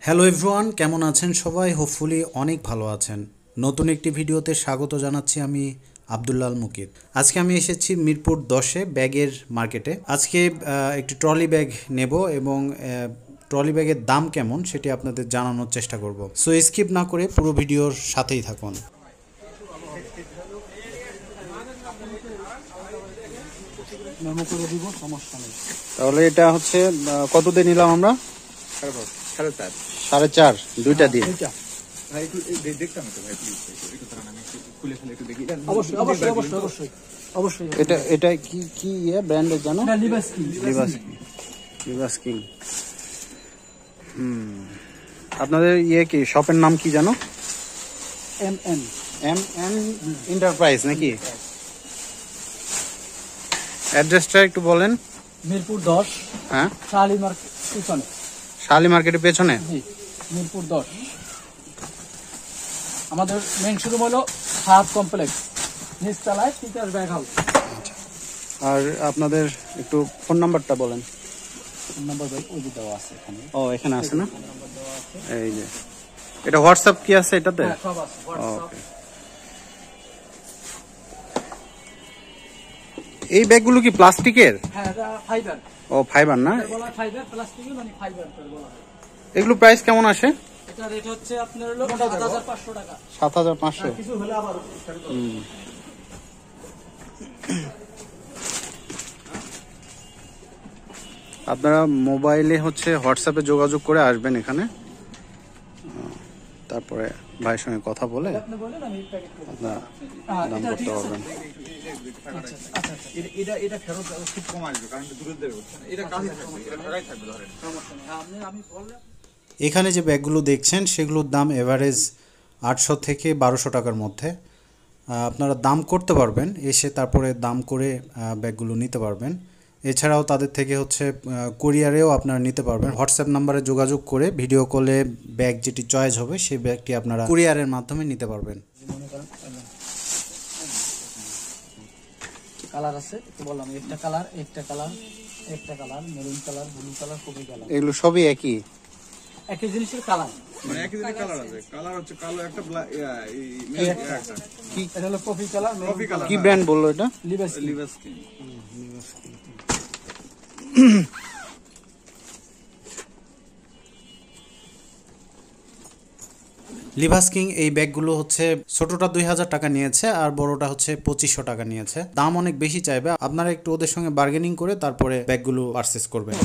Hello everyone, কেমন আছেন সবাই? হোপফুলি অনেক ভালো আছেন। নতুন একটি ভিডিওতে স্বাগত জানাচ্ছি। আমি আব্দুল্লাল মুকিত। আজকে আমি এসেছি মিরপুর 10-এ ব্যাগের মার্কেটে। আজকে একটি ট্রলি ব্যাগ নেব এবং ট্রলি ব্যাগের দাম কেমন সেটি আপনাদের জানানোর চেষ্টা করব। সো স্কিপ না করে পুরো ভিডিওর সাথেই থাকুন। তাহলে এটা হচ্ছে কত দিয়ে নিলাম আমরা? 4.5 দুইটা দিয়ে। এটা কি কি ব্র্যান্ডের জানো? লিভাসকিং। আপনাদের কি শপের নাম কি জানো? এম এন এন্টারপ্রাইজ নাকি? অ্যাড্রেসটা একটু বলেন। মিরপুর 10। হ্যাঁ, শালি মার্কেটের পেছনে। মিরপুর 10। আমাদের মেইন শোরুম হলো হাত কমপ্লেক্স, নিচতলায় টিচার ব্যাগ হাউস। আর আপনাদের একটু ফোন নাম্বারটা বলেন। ফোন নাম্বার ওই যে দেওয়া আছে এখানে। ও, এখানে আছে না? এই যে এটা হোয়াটসঅ্যাপ কি আছে এটাতে? হ্যাঁ, সব আছে হোয়াটসঅ্যাপ। ওকে। এই ব্যাগগুলো কি প্লাস্টিকের? হ্যাঁ, এটা ফাইবার। ও, ফাইবার না? এটা বলা ফাইবার, প্লাস্টিকের মানে ফাইবার বলা হয়। এগুলো প্রাইস কেমন আসে? এটা রেট হচ্ছে আপনার হলো 7500 টাকা। 7500। কিছু হলে আবার আপনারা মোবাইলে হচ্ছে হোয়াটসঅ্যাপে যোগাযোগ করে আসবেন এখানে, তারপরে ভাইয়ের সঙ্গে কথা বলে আপনারা দাম করতে পারবেন। এখানে যে ব্যাগগুলো দেখছেন সেগুলোর দাম এভারেজ 800 থেকে 1200 টাকার মধ্যে। আপনারা দাম করতে পারবেন, এসে তারপরে দাম করে ব্যাগগুলো নিতে পারবেন। এছাড়াও তাদের থেকে হচ্ছে কুরিয়ারেও আপনারা নিতে পারবেন। হোয়াটসঅ্যাপ নাম্বারে যোগাযোগ করে ভিডিও কলে ব্যাগ যেটি চয়েস হবে সেই ব্যাগটি আপনারা কুরিয়ারের মাধ্যমে নিতে পারবেন। কালার আছে, বললাম একটা colour maroon colour, blue colour, coffee colour. এগুলো সবই একই জিনিসের কালার, মানে একই ধরনের কালার আছে। কালার হচ্ছে কালো একটা, কি এটা হলো কফি কালার। Coffee colour. কি ব্র্যান্ড বললো এটা? লিভাসকিং। লিভাসকিং এই ব্যাগগুলো হচ্ছে ছোটটা 2000 টাকা নিয়েছে আর বড়টা হচ্ছে 2500 টাকা নিয়েছে। দাম অনেক বেশি চাইবে, আপনারা একটু ওদের সঙ্গে বার্গেনিং করে তারপরে ব্যাগগুলো পারচেজ করবেন।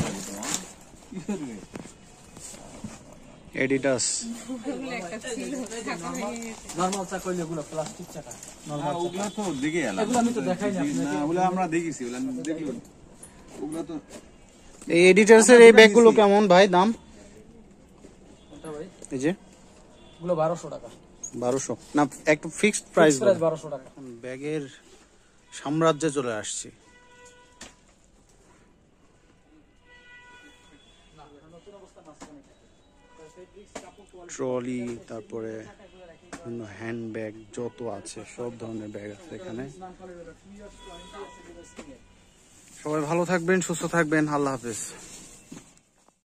এডিডাস নরমাল চাকা, এগুলো প্লাস্টিক চাকা। নরমাল ওগুলা তো দেখে এলাম। এগুলো আমি তো দেখাই না আপনাকে। না, ওগুলা আমরা দেখেছি, ওগুলা দেখলো। ওগুলা তো এই এডিডাসের এই ব্যাগগুলো কেমন ভাই দাম? এটা ভাই এই যে এগুলো 1200 টাকা। 1200 না, একটু ফিক্সড প্রাইস। 1200 টাকা। ব্যাগের সাম্রাজ্যে চলে আসছি। ট্রলি, তারপরে হ্যান্ড ব্যাগ যত আছে সব ধরনের ব্যাগ আছে এখানে। সবাই ভালো থাকবেন, সুস্থ থাকবেন। আল্লাহ হাফেজ।